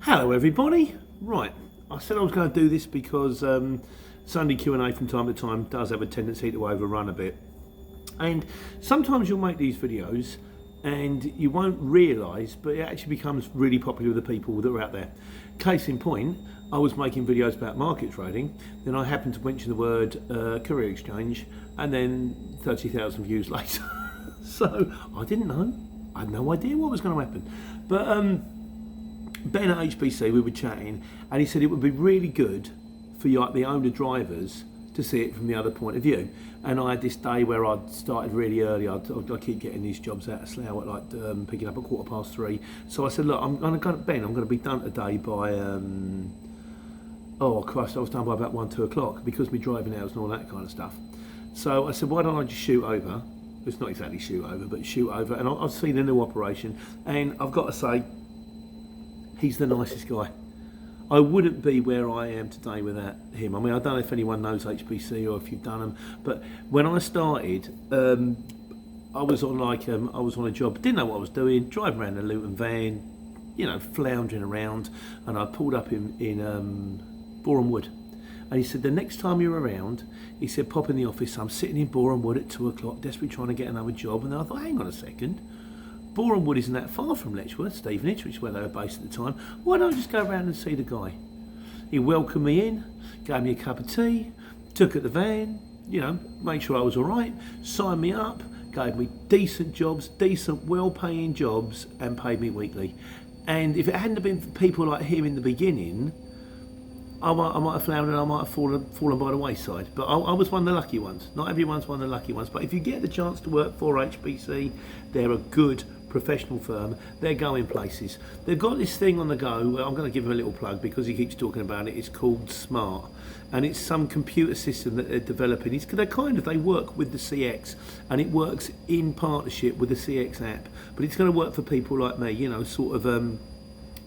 Hello everybody. Right, I said I was going to do this because Sunday Q&A from time to time does have a tendency to overrun a bit. And sometimes you'll make these videos and you won't realise, but it actually becomes really popular with the people that are out there. Case in point, I was making videos about market trading, then I happened to mention the word career exchange, and then 30,000 views later. So I didn't know. I had no idea what was going to happen. But Ben at HBC, we were chatting, and he said it would be really good for you, like the owner drivers, to see it from the other point of view. And I had this day where I'd started really early. I keep getting these jobs out of Slough at like picking up at 3:15. So I said, look, I'm going to be done today by oh Christ, I was done by about 1-2 o'clock because my driving hours and all that kind of stuff. So I said, why don't I just shoot over? It's not exactly shoot over, but shoot over. And I've seen a new operation, and I've got to say, he's the nicest guy. I wouldn't be where I am today without him. I mean, I don't know if anyone knows HBC or if you've done them, but when I started, I was on a job, didn't know what I was doing, driving around a Luton van, you know, floundering around, and I pulled up in Boreham Wood. And he said, the next time you're around, he said, pop in the office. I'm sitting in Boreham Wood at 2 o'clock, desperately trying to get another job. And then I thought, hang on a second. Boreham Wood isn't that far from Letchworth, Stevenage, which is where they were based at the time. Why don't I just go around and see the guy? He welcomed me in, gave me a cup of tea, took at the van, you know, made sure I was all right, signed me up, gave me decent jobs, decent, well-paying jobs, and paid me weekly. And if it hadn't been for people like him in the beginning, I might have floundered and I might have fallen by the wayside. But I was one of the lucky ones. Not everyone's one of the lucky ones. But if you get the chance to work for HBC, they're a good professional firm. They're going places. They've got this thing on the go. I'm going to give him a little plug because he keeps talking about it. It's called Smart. And it's some computer system that they're developing. They work with the CX, and it works in partnership with the CX app. But it's going to work for people like me, you know, sort of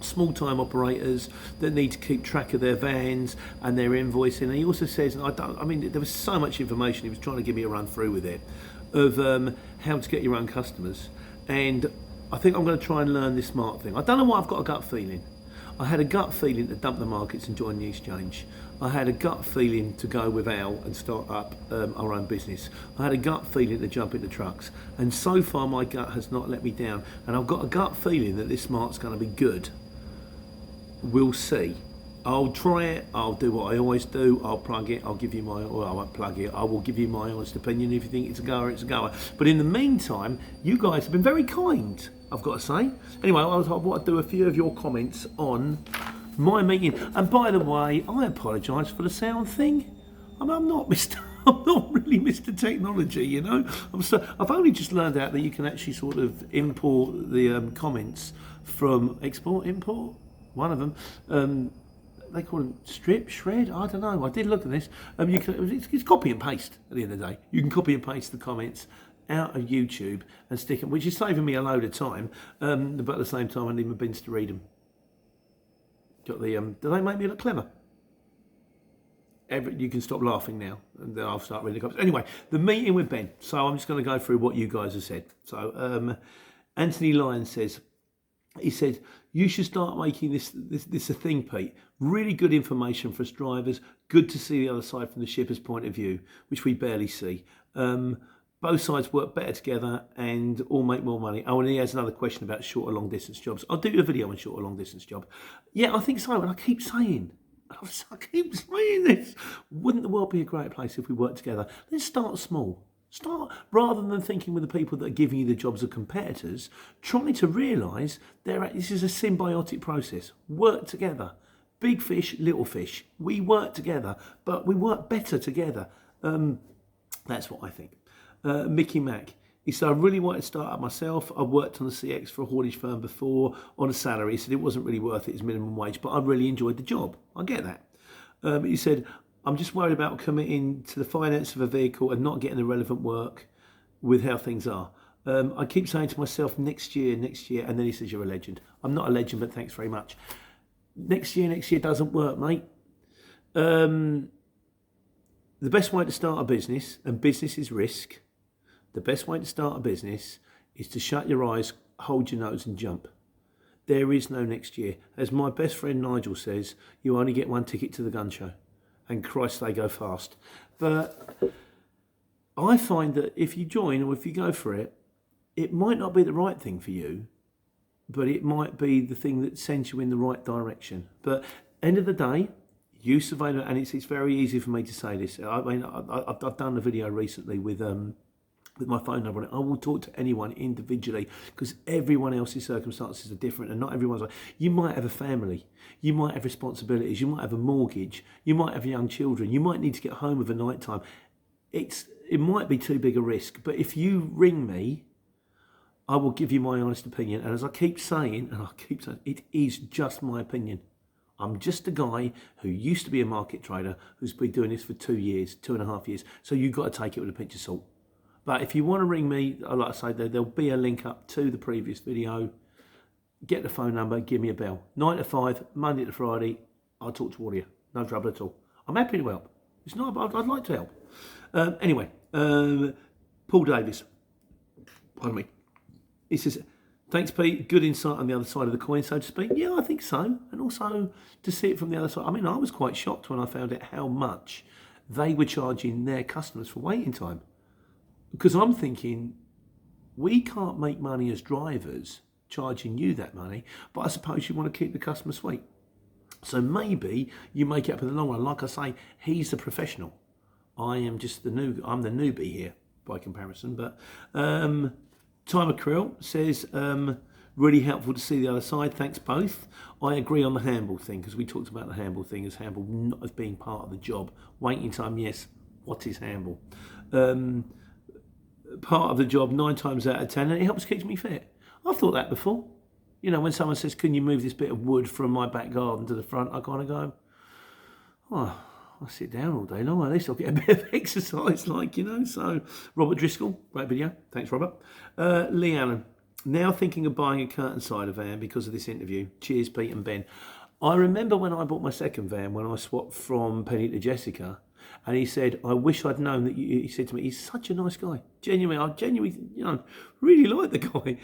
small-time operators that need to keep track of their vans and their invoicing. And he also says, and there was so much information, he was trying to give me a run through with it, of how to get your own customers. And I think I'm going to try and learn this Smart thing. I don't know why, I've got a gut feeling. I had a gut feeling to dump the markets and join the exchange. I had a gut feeling to go with Al and start up our own business. I had a gut feeling to jump into trucks. And so far my gut has not let me down. And I've got a gut feeling that this Smart's going to be good. We'll see. I'll try it. I'll do what I always do. I'll plug it. I'll give you I won't plug it. I will give you my honest opinion. If you think it's a goer, it's a goer. But in the meantime, you guys have been very kind, I've got to say. Anyway, I want to do a few of your comments on my meeting. And by the way, I apologise for the sound thing. I'm not Mr. I'm not really Mr. Technology, you know. I've only just learned out that you can actually sort of import the comments from import. One of them, they call them strip, shred, I don't know. I did look at this. It's copy and paste at the end of the day. You can copy and paste the comments out of YouTube and stick them, which is saving me a load of time. But at the same time, I need my bins to read them. Do they make me look clever? You can stop laughing now, and then I'll start reading the comments. Anyway, the meeting with Ben. So I'm just going to go through what you guys have said. So Anthony Lyon says, he said, you should start making this a thing, Pete. Really good information for us drivers. Good to see the other side from the shipper's point of view, which we barely see. Both sides work better together and all make more money. Oh, and he has another question about short or long distance jobs. I'll do a video on short or long distance job. Yeah, I think so. And I keep saying this. Wouldn't the world be a great place if we worked together? Let's start small. Rather than thinking with the people that are giving you the jobs of competitors, try to realise this is a symbiotic process. Work together. Big fish, little fish. We work together, but we work better together. That's what I think. Mickey Mack. He said, I really wanted to start up myself. I worked on the CX for a haulage firm before on a salary. He said it wasn't really worth it as minimum wage, but I really enjoyed the job. I get that. He said, I'm just worried about committing to the finance of a vehicle and not getting the relevant work with how things are. I keep saying to myself, next year, and then he says, you're a legend. I'm not a legend, but thanks very much. Next year doesn't work, mate. The best way to start a business, and business is risk, the best way to start a business is to shut your eyes, hold your nose and jump. There is no next year. As my best friend Nigel says, you only get one ticket to the gun show. And Christ, they go fast. But I find that if you join or if you go for it, it might not be the right thing for you, but it might be the thing that sends you in the right direction. But end of the day, you survey, and it's very easy for me to say this. I mean, I've done a video recently with my phone number on it. I will talk to anyone individually because everyone else's circumstances are different and not everyone's like. You might have a family, you might have responsibilities, you might have a mortgage, you might have young children, you might need to get home over night time. It might be too big a risk, but if you ring me, I will give you my honest opinion. And as I keep saying, it is just my opinion. I'm just a guy who used to be a market trader who's been doing this for 2 years, 2.5 years. So you've got to take it with a pinch of salt. But if you want to ring me, like I say, there'll be a link up to the previous video. Get the phone number, give me a bell. 9 to 5, Monday to Friday, I'll talk to all of you. No trouble at all. I'm happy to help. It's not, I'd like to help. Anyway, Paul Davis. Pardon me. He says, thanks, Pete. Good insight on the other side of the coin, so to speak. Yeah, I think so. And also to see it from the other side. I mean, I was quite shocked when I found out how much they were charging their customers for waiting time. Because I'm thinking, we can't make money as drivers charging you that money, but I suppose you want to keep the customer sweet. So maybe you make it up in the long run. Like I say, he's the professional. I am just I'm the newbie here by comparison. But Timer Krill says, really helpful to see the other side. Thanks both. I agree on the handball thing because we talked about the handball thing as handball not as being part of the job. Waiting time, yes. What is handball? Part of the job 9 times out of 10, and it helps keep me fit. I've thought that before. You know, when someone says, can you move this bit of wood from my back garden to the front, I kind of go, oh, I sit down all day long. At least I'll get a bit of exercise, like, you know. So, Robert Driscoll, great video. Thanks, Robert. Lee Allen, now thinking of buying a curtain cider van because of this interview. Cheers, Pete and Ben. I remember when I bought my second van, when I swapped from Penny to Jessica, and he said, I wish I'd known that he said to me, he's such a nice guy. I genuinely, you know, really like the guy.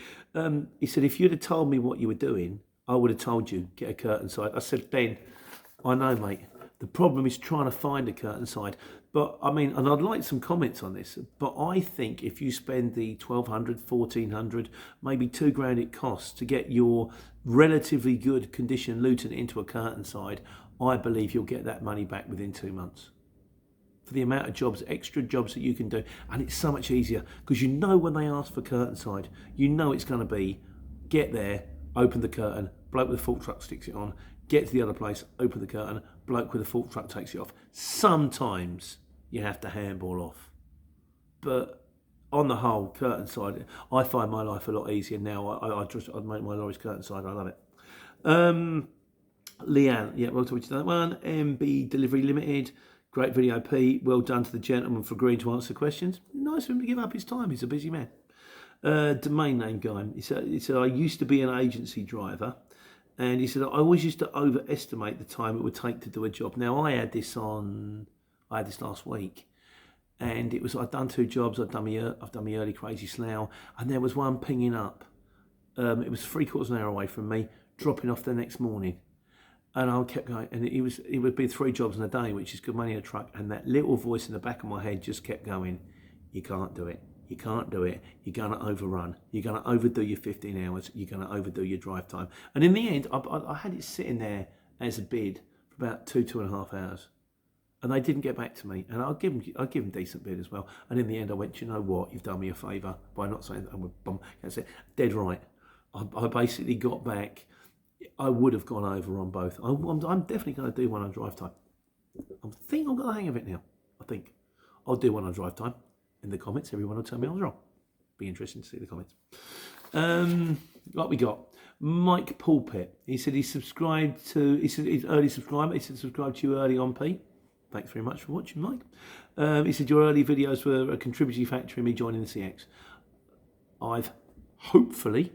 He said, if you'd have told me what you were doing, I would have told you, get a curtain side. I said, Ben, I know, mate. The problem is trying to find a curtain side. But, I mean, and I'd like some comments on this, but I think if you spend the 1,200, 1,400, maybe $2,000 it costs to get your relatively good condition Luton into a curtain side, I believe you'll get that money back within 2 months. For the amount of jobs, extra jobs that you can do. And it's so much easier because you know when they ask for curtain side, you know it's going to be get there, open the curtain, bloke with a fork truck sticks it on, get to the other place, open the curtain, bloke with a fork truck takes it off. Sometimes you have to handball off. But on the whole, curtain side, I find my life a lot easier now. I'd make my lorries curtain side, I love it. Leanne, yeah, we'll talk to that one. MB Delivery Limited. Great video, Pete. Well done to the gentleman for agreeing to answer questions. Nice of him to give up his time. He's a busy man. Domain name guy. He said, I used to be an agency driver. And he said, I always used to overestimate the time it would take to do a job. Now, I had this last week. And it was, I'd done 2 jobs. I've done my early crazy slough. And there was one pinging up. It was 3/4 an hour away from me, dropping off the next morning. And I kept going, and it would be 3 jobs in a day, which is good money in a truck. And that little voice in the back of my head just kept going, you can't do it. You can't do it. You're going to overrun. You're going to overdo your 15 hours. You're going to overdo your drive time. And in the end, I had it sitting there as a bid for about 2.5 hours. And they didn't get back to me. And I'll give them decent bid as well. And in the end, I went, you know what? You've done me a favour by not saying that I'm a bum. That's it. Dead right. I basically got back. I would have gone over on both. I'm definitely going to do one on drive time. I think I've got the hang of it now. I think I'll do one on drive time. In the comments, everyone will tell me I was wrong. Be interesting to see the comments. What we got? Mike Pulpit. He said he's subscribed to. He said he's early subscriber. He said subscribe to you early on, Pete. Thanks very much for watching, Mike. He said your early videos were a contributing factor in me joining the CX. I've hopefully,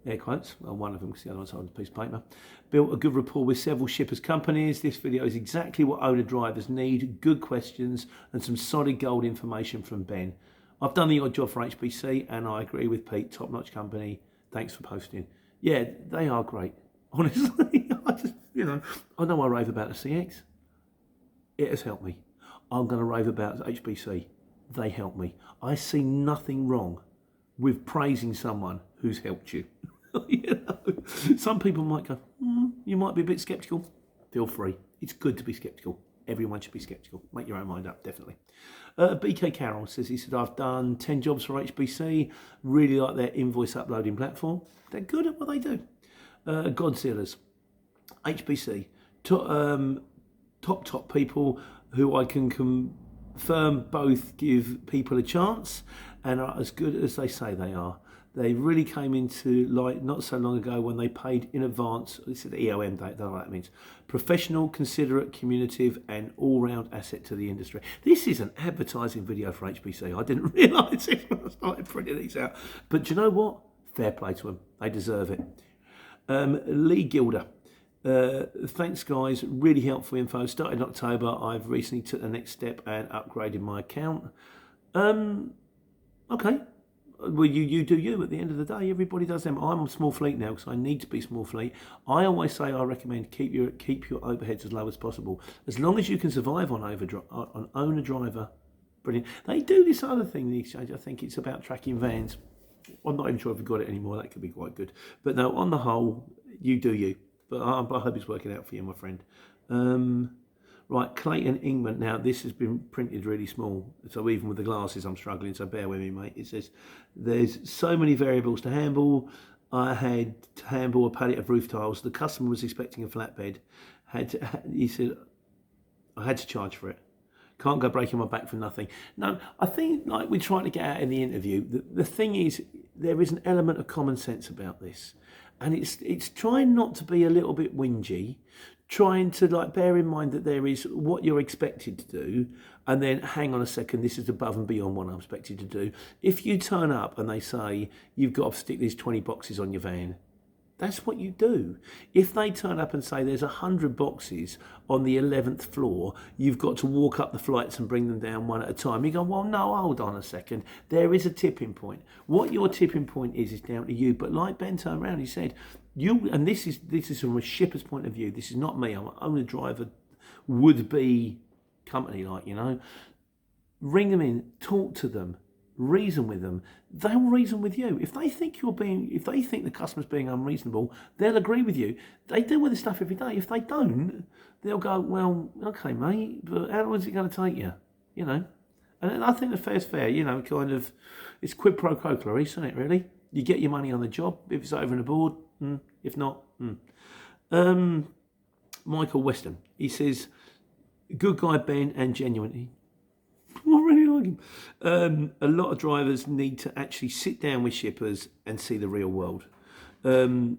air quotes, well, one of them because the other one's on a piece of paper, built a good rapport with several shippers companies. This video is exactly what owner drivers need. Good questions and some solid gold information from Ben. I've done the odd job for HBC and I agree with Pete. Top-notch company. Thanks for posting. Yeah, they are great. Honestly, I know I rave about the CX. It has helped me. I'm going to rave about HBC. They help me. I see nothing wrong with praising someone who's helped you. Some people might go, you might be a bit sceptical. Feel free. It's good to be sceptical. Everyone should be sceptical. Make your own mind up, definitely. BK Carroll says, I've done 10 jobs for HBC. Really like their invoice uploading platform. They're good at what they do. Godzillas. HBC. Top people who I can confirm both give people a chance and are as good as they say they are. They really came into light not so long ago when they paid in advance. This is the EOM date, I don't know what that means. Professional, considerate, communicative, and all-round asset to the industry. This is an advertising video for HBC. I didn't realise it when I started printing these out. But do you know what? Fair play to them. They deserve it. Lee Gilder. Thanks, guys. Really helpful info. Started in October. I've recently took the next step and upgraded my account. Okay. Well, you do you. At the end of the day, everybody does them. I'm a small fleet now because I need to be small fleet. I always say I recommend keep your overheads as low as possible. As long as you can survive on owner driver, brilliant. They do this other thing, the exchange. I think it's about tracking vans. I'm not even sure if we've got it anymore. That could be quite good. But no, on the whole, you do you. But I hope it's working out for you, my friend. Right, Clayton Ingman. Now, this has been printed really small. So even with the glasses, I'm struggling. So bear with me, mate. It says, there's so many variables to handle. I had to handle a pallet of roof tiles. The customer was expecting a flatbed. He said, I had to charge for it. Can't go breaking my back for nothing. No, I think like we're trying to get out in the interview, the thing is, there is an element of common sense about this. And it's trying not to be a little bit whingy, trying to like bear in mind that there is what you're expected to do, and then hang on a second, this is above and beyond what I'm expected to do. If you turn up and they say you've got to stick these 20 boxes on your van, that's what you do. If they turn up and say there's 100 boxes on the 11th floor, you've got to walk up the flights and bring them down one at a time. You go, well, no, hold on a second. There is a tipping point. What your tipping point is down to you. But like Ben turned around, he said, and this is from a shipper's point of view. This is not me. I'm an owner driver, would be company, ring them in, talk to them. Reason with them. They'll reason with you. If they think the customer's being unreasonable, they'll agree with you. They deal with this stuff every day. If they don't, they'll go, well, okay, mate, but how long is it going to take you? And I think the fair's fair. Kind of, it's quid pro quo, Clarice, isn't it? Really, you get your money on the job. If it's over and aboard, if not, Michael Weston. He says, good guy Ben and genuine. I really like him. A lot of drivers need to actually sit down with shippers and see the real world. One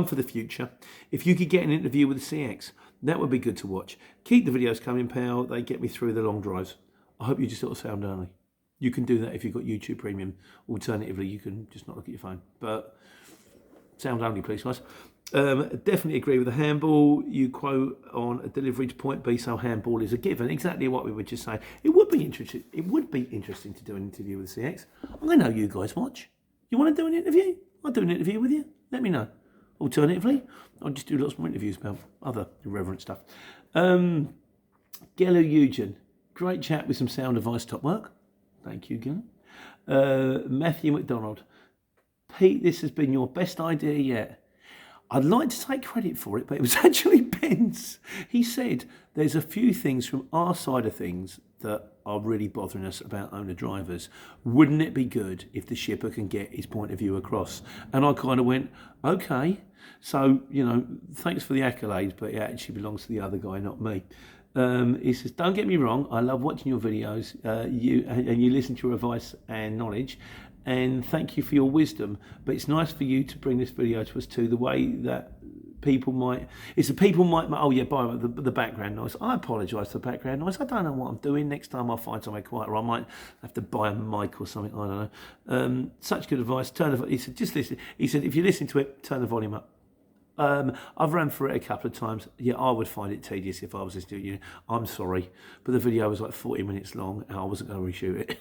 for the future. If you could get an interview with the CX, that would be good to watch. Keep the videos coming, pal. They get me through the long drives. I hope you just sort of sound early. You can do that if you've got YouTube Premium. Alternatively, you can just not look at your phone. But sound only, please, guys. Definitely agree with the handball. You quote on a delivery to point B, so handball is a given. Exactly what we were just saying. It would be interesting. It would be interesting to do an interview with CX. I know you guys watch. You want to do an interview? I'll do an interview with you. Let me know. Alternatively, I'll just do lots more interviews about other irreverent stuff. Gelu Eugen, great chat with some sound advice. Top work. Thank you, Gelu. Matthew McDonald, Pete, this has been your best idea yet. I'd like to take credit for it, but it was actually Ben's. He said there's a few things from our side of things that are really bothering us about owner drivers. Wouldn't it be good if the shipper can get his point of view across? And I kind of went, okay. So, thanks for the accolades, but it actually belongs to the other guy, not me. He says, don't get me wrong, I love watching your videos. You listen to your advice and knowledge. And thank you for your wisdom. But it's nice for you to bring this video to us too. The way that people might, oh yeah, by the background noise. I apologise for the background noise. I don't know what I'm doing. Next time I'll find somewhere quieter. I might have to buy a mic or something. I don't know. Such good advice. He said, just listen. He said, if you listen to it, turn the volume up. I've ran through it a couple of times. Yeah, I would find it tedious if I was listening to you. I'm sorry, but the video was like 40 minutes long and I wasn't going to reshoot it.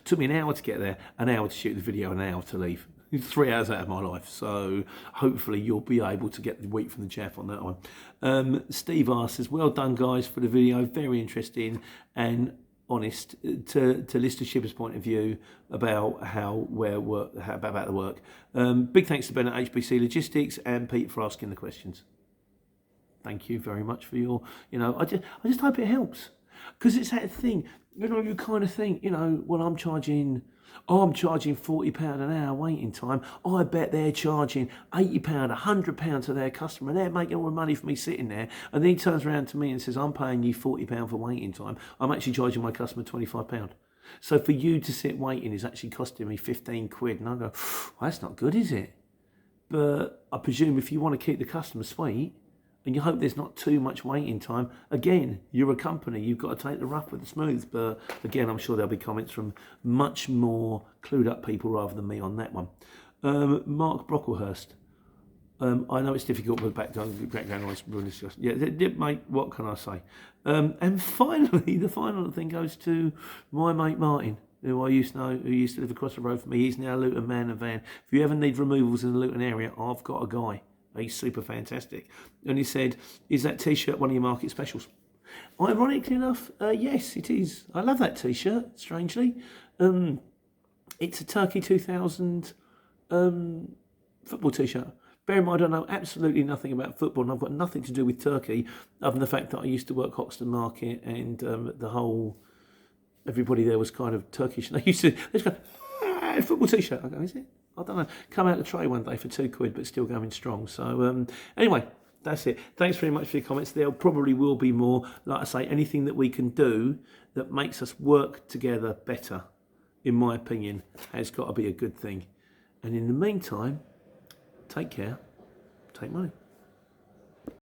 Took me an hour to get there, an hour to shoot the video, an hour to leave. 3 hours out of my life. So hopefully you'll be able to get the wheat from the chaff on that one. Steve asks, says, well done guys for the video, very interesting and honest to Lister Shipper's point of view about about the work. Big thanks to Ben at HBC Logistics and Pete for asking the questions. Thank you very much for your, I just hope it helps. Because it's that thing, you kind of think, well, I'm charging £40 an hour waiting time. I bet they're charging £80, £100 to their customer, and they're making all the money for me sitting there. And then he turns around to me and says, I'm paying you £40 for waiting time. I'm actually charging my customer £25. So for you to sit waiting is actually costing me 15 quid. And I go, well, that's not good, is it? But I presume if you want to keep the customer sweet, and you hope there's not too much waiting time. Again, you're a company, you've got to take the rough with the smooth. But again, I'm sure there'll be comments from much more clued up people rather than me on that one. Mark Brocklehurst. I know it's difficult with background noise. Yeah, mate, what can I say? And finally, the final thing goes to my mate Martin, who I used to know, who used to live across the road from me. He's now a Luton man and van. If you ever need removals in the Luton area, I've got a guy. He's super fantastic. And he said, is that T-shirt one of your market specials? Ironically enough, yes, it is. I love that T-shirt, strangely. It's a Turkey 2000 football T-shirt. Bear in mind, I know absolutely nothing about football, and I've got nothing to do with Turkey, other than the fact that I used to work Hoxton Market, and the whole, everybody there was kind of Turkish. And they used to, they just go, football T-shirt. I go, is it? I don't know. Come out the tray one day for £2, but still going strong. So anyway, that's it. Thanks very much for your comments. There probably will be more. Like I say, anything that we can do that makes us work together better, in my opinion, has got to be a good thing. And in the meantime, take care, take money.